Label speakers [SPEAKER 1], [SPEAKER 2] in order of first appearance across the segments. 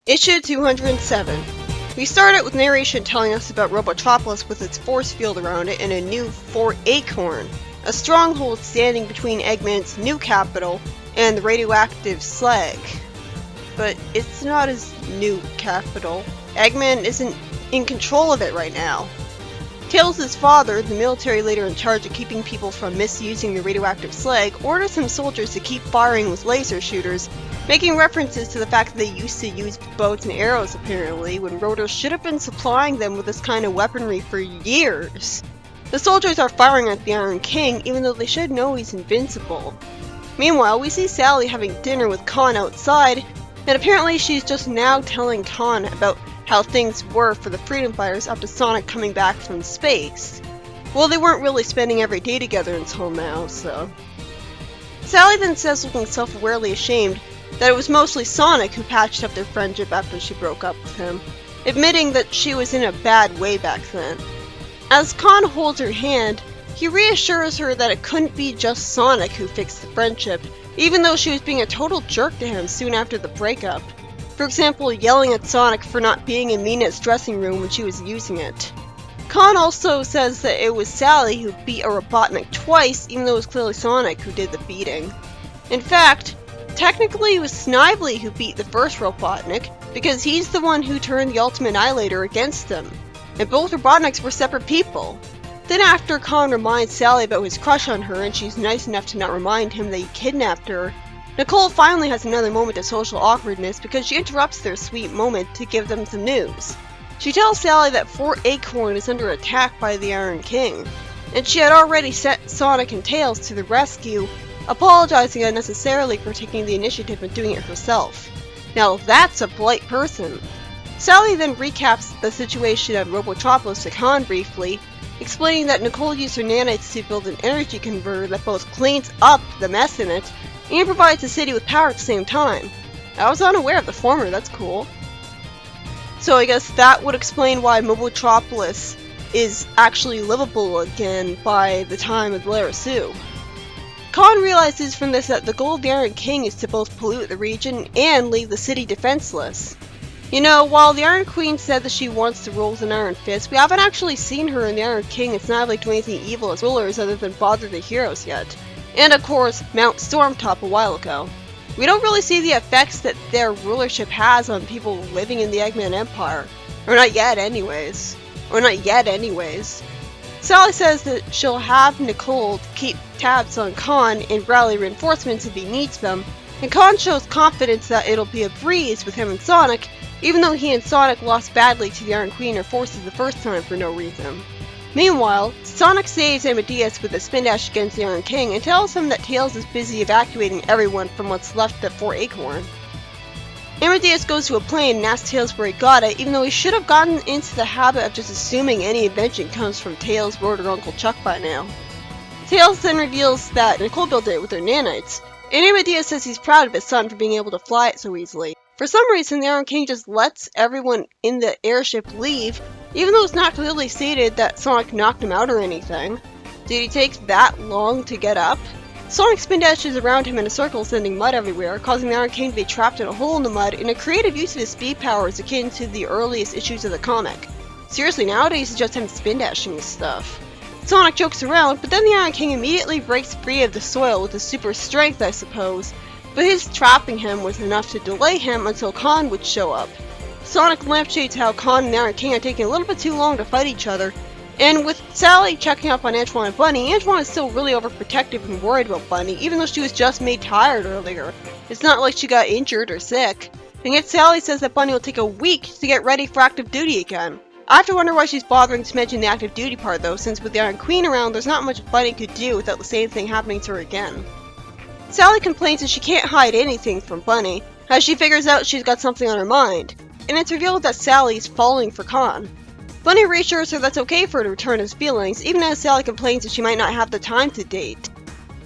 [SPEAKER 1] Issue 207. We start out with narration telling us about Robotropolis with its force field around it and a new Fort Acorn, a stronghold standing between Eggman's new capital and the radioactive Slag. But it's not his new capital. Eggman isn't in control of it right now. Tails' father, the military leader in charge of keeping people from misusing the radioactive Slag, orders some soldiers to keep firing with laser shooters, making references to the fact that they used to use bows and arrows apparently, when Rotor should have been supplying them with this kind of weaponry for years. The soldiers are firing at the Iron King even though they should know he's invincible. Meanwhile, we see Sally having dinner with Khan outside, and apparently she's just now telling Khan about how things were for the Freedom Fighters after Sonic coming back from space. Well, they weren't really spending every day together until now, so. Sally then says, looking self-awarely ashamed, that it was mostly Sonic who patched up their friendship after she broke up with him, admitting that she was in a bad way back then. As Khan holds her hand, he reassures her that it couldn't be just Sonic who fixed the friendship, even though she was being a total jerk to him soon after the breakup. For example, yelling at Sonic for not being in Mina's dressing room when she was using it. Khan also says that it was Sally who beat a Robotnik twice, even though it was clearly Sonic who did the beating. In fact, technically it was Snively who beat the first Robotnik, because he's the one who turned the Ultimate Annihilator against them, and both Robotniks were separate people. Then after Khan reminds Sally about his crush on her and she's nice enough to not remind him that he kidnapped her, Nicole finally has another moment of social awkwardness because she interrupts their sweet moment to give them some news. She tells Sally that Fort Acorn is under attack by the Iron King, and she had already sent Sonic and Tails to the rescue, apologizing unnecessarily for taking the initiative and doing it herself. Now that's a polite person. Sally then recaps the situation at Robotropolis to Khan briefly, explaining that Nicole used her nanites to build an energy converter that both cleans up the mess in it and provides the city with power at the same time. I was unaware of the former, that's cool. So I guess that would explain why Mobotropolis is actually livable again by the time of Lara Sue. Khan realizes from this that the goal of the Iron King is to both pollute the region and leave the city defenseless. You know, while the Iron Queen said that she wants to rule with an iron fist, we haven't actually seen her and the Iron King and Snively do anything evil as rulers other than bother the heroes yet. And of course, Mount Stormtop a while ago. We don't really see the effects that their rulership has on people living in the Eggman Empire. Or not yet anyways. Sally says that she'll have Nicole keep tabs on Khan and rally reinforcements if he needs them, and Khan shows confidence that it'll be a breeze with him and Sonic, even though he and Sonic lost badly to the Iron Queen or forces the first time for no reason. Meanwhile, Sonic saves Amadeus with a spin dash against the Iron King and tells him that Tails is busy evacuating everyone from what's left at Fort Acorn. Amadeus goes to a plane and asks Tails where he got it, even though he should have gotten into the habit of just assuming any invention comes from Tails' Rotor Uncle Chuck by now. Tails then reveals that Nicole built it with her nanites, and Amadeus says he's proud of his son for being able to fly it so easily. For some reason, the Iron King just lets everyone in the airship leave, even though it's not clearly stated that Sonic knocked him out or anything. Did he take that long to get up? Sonic spin dashes around him in a circle, sending mud everywhere, causing the Iron King to be trapped in a hole in the mud in a creative use of his speed powers akin to the earliest issues of the comic. Seriously, nowadays it's just him spin dashing stuff. Sonic jokes around, but then the Iron King immediately breaks free of the soil with his super strength, I suppose, but his trapping him was enough to delay him until Khan would show up. Sonic lampshades how Khan and the Iron King are taking a little bit too long to fight each other, and with Sally checking up on Antoine and Bunny, Antoine is still really overprotective and worried about Bunny, even though she was just made tired earlier. It's not like she got injured or sick. And yet Sally says that Bunny will take a week to get ready for active duty again. I have to wonder why she's bothering to mention the active duty part though, since with the Iron Queen around, there's not much Bunny could do without the same thing happening to her again. Sally complains that she can't hide anything from Bunny, as she figures out she's got something on her mind, and it's revealed that Sally is falling for Khan. Bunny reassures her that's okay for her to return his feelings, even as Sally complains that she might not have the time to date.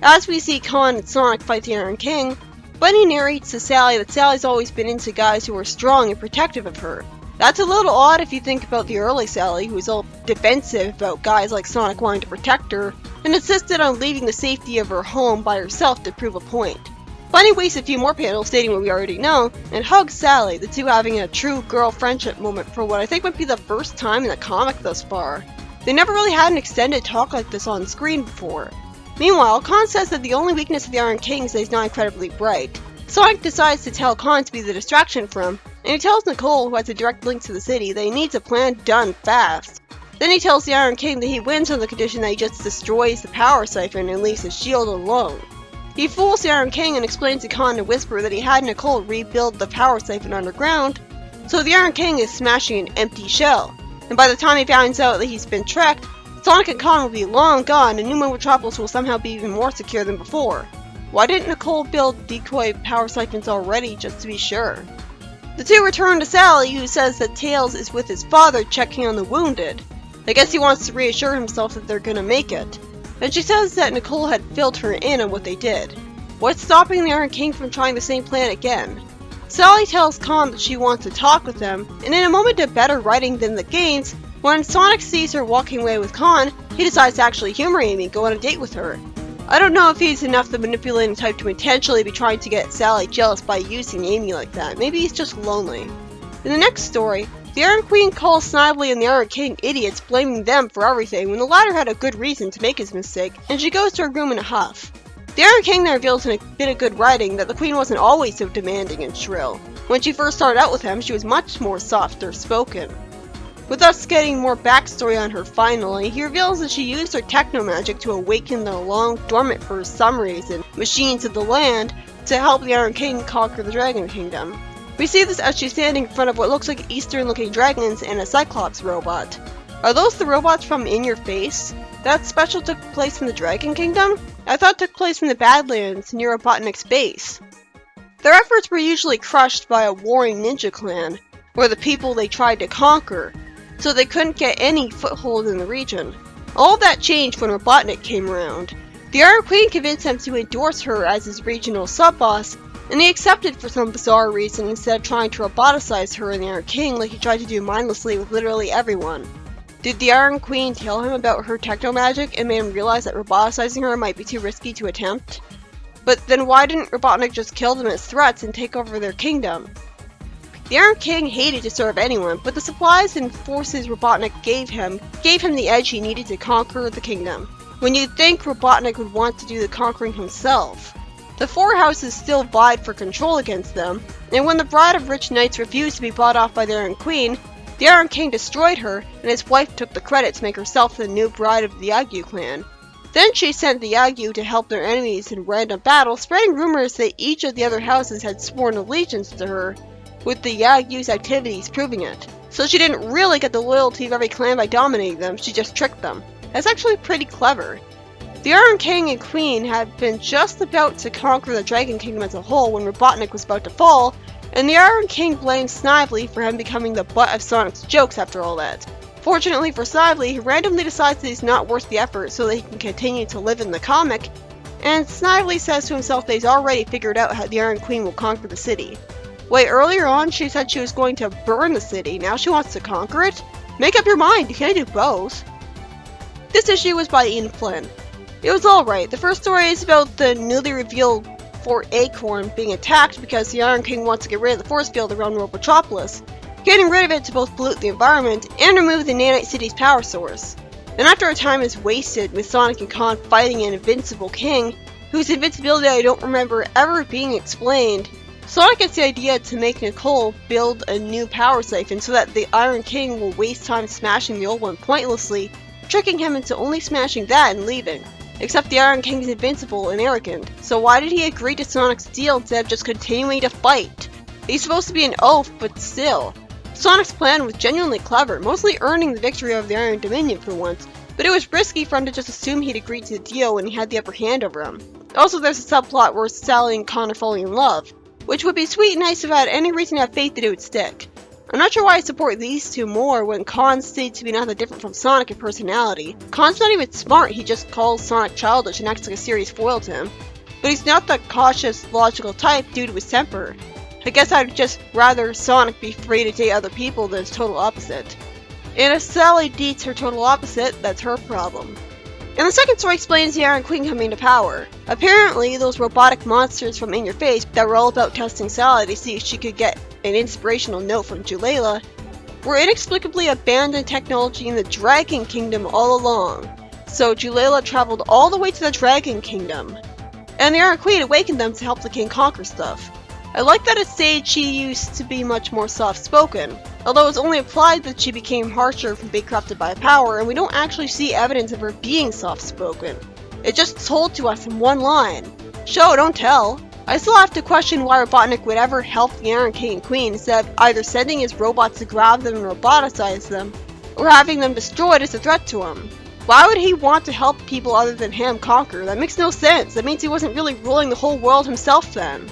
[SPEAKER 1] As we see Khan and Sonic fight the Iron King, Bunny narrates to Sally that Sally's always been into guys who are strong and protective of her. That's a little odd if you think about the early Sally, who was all defensive about guys like Sonic wanting to protect her, and insisted on leaving the safety of her home by herself to prove a point. Bunny wastes a few more panels stating what we already know, and hugs Sally, the two having a true girl friendship moment for what I think might be the first time in the comic thus far. They never really had an extended talk like this on screen before. Meanwhile, Khan says that the only weakness of the Iron King is that he's not incredibly bright. Sonic decides to tell Khan to be the distraction for him, and he tells Nicole, who has a direct link to the city, that he needs a plan done fast. Then he tells the Iron King that he wins on the condition that he just destroys the power siphon and leaves his shield alone. He fools the Iron King and explains to Khan in a whisper that he had Nicole rebuild the power siphon underground, so the Iron King is smashing an empty shell. And by the time he finds out that he's been tricked, Sonic and Khan will be long gone and New Metropolis will somehow be even more secure than before. Why didn't Nicole build decoy power siphons already just to be sure? The two return to Sally, who says that Tails is with his father checking on the wounded. I guess he wants to reassure himself that they're gonna make it. And she says that Nicole had filled her in on what they did. What's stopping the Iron King from trying the same plan again? Sally tells Khan that she wants to talk with them, and in a moment of better writing than the games, when Sonic sees her walking away with Khan, he decides to actually humor Amy and go on a date with her. I don't know if he's enough the manipulating type to intentionally be trying to get Sally jealous by using Amy like that. Maybe he's just lonely. In the next story, the Iron Queen calls Snively and the Iron King idiots, blaming them for everything when the latter had a good reason to make his mistake, and she goes to her room in a huff. The Iron King then reveals in a bit of good writing that the Queen wasn't always so demanding and shrill. When she first started out with him, she was much more softer spoken. With us getting more backstory on her finally, he reveals that she used her techno-magic to awaken the long dormant for some reason machines of the land to help the Iron King conquer the Dragon Kingdom. We see this as she's standing in front of what looks like Eastern-looking dragons and a Cyclops robot. Are those the robots from In Your Face? That special took place in the Dragon Kingdom? I thought it took place in the Badlands near Robotnik's base. Their efforts were usually crushed by a warring ninja clan, or the people they tried to conquer, so they couldn't get any foothold in the region. All of that changed when Robotnik came around. The Iron Queen convinced him to endorse her as his regional sub-boss, and he accepted for some bizarre reason instead of trying to roboticize her and the Iron King like he tried to do mindlessly with literally everyone. Did the Iron Queen tell him about her techno-magic and made him realize that roboticizing her might be too risky to attempt? But then why didn't Robotnik just kill them as threats and take over their kingdom? The Iron King hated to serve anyone, but the supplies and forces Robotnik gave him the edge he needed to conquer the kingdom, when you'd think Robotnik would want to do the conquering himself. The four houses still vied for control against them, and when the bride of rich knights refused to be bought off by the Iron Queen, the Iron King destroyed her, and his wife took the credit to make herself the new bride of the Yagyu clan. Then she sent the Yagyu to help their enemies in random battles, spreading rumors that each of the other houses had sworn allegiance to her, with the Yagyu's activities proving it. So she didn't really get the loyalty of every clan by dominating them, she just tricked them. That's actually pretty clever. The Iron King and Queen had been just about to conquer the Dragon Kingdom as a whole when Robotnik was about to fall, and the Iron King blamed Snively for him becoming the butt of Sonic's jokes after all that. Fortunately for Snively, he randomly decides that he's not worth the effort so that he can continue to live in the comic, and Snively says to himself that he's already figured out how the Iron Queen will conquer the city. Wait, earlier on she said she was going to burn the city, now she wants to conquer it? Make up your mind, you can't do both. This issue was by Ian Flynn. It was alright. The first story is about the newly revealed Fort Acorn being attacked because the Iron King wants to get rid of the force field around Robotropolis, getting rid of it to both pollute the environment and remove the Nanite City's power source. And after our time is wasted with Sonic and Khan fighting an invincible king, whose invincibility I don't remember ever being explained, Sonic gets the idea to make Nicole build a new power siphon so that the Iron King will waste time smashing the old one pointlessly, tricking him into only smashing that and leaving. Except the Iron King is invincible and arrogant, so why did he agree to Sonic's deal instead of just continuing to fight? He's supposed to be an oaf, but still. Sonic's plan was genuinely clever, mostly earning the victory over the Iron Dominion for once, but it was risky for him to just assume he'd agreed to the deal when he had the upper hand over him. Also, there's a subplot where Sally and Khan are falling in love, which would be sweet and nice if I had any reason to have faith that it would stick. I'm not sure why I support these two more when Khan's stated to be not that different from Sonic in personality. Khan's not even smart, he just calls Sonic childish and acts like a serious foil to him. But he's not the cautious, logical type due to his temper. I guess I'd just rather Sonic be free to date other people than his total opposite. And if Sally dates her total opposite, that's her problem. And the second story explains the Iron Queen coming to power. Apparently, those robotic monsters from In Your Face that were all about testing Sally to see if she could get an inspirational note from Julayla were inexplicably abandoned technology in the Dragon Kingdom all along. So Julayla traveled all the way to the Dragon Kingdom, and the Iron Queen awakened them to help the king conquer stuff. I like that as Sage she used to be much more soft-spoken, although it's only implied that she became harsher from being corrupted by power, and we don't actually see evidence of her being soft-spoken. It's just told to us in one line. Show, don't tell. I still have to question why Robotnik would ever help the Iron King and Queen instead of either sending his robots to grab them and roboticize them, or having them destroyed as a threat to him. Why would he want to help people other than him conquer? That makes no sense. That means he wasn't really ruling the whole world himself then.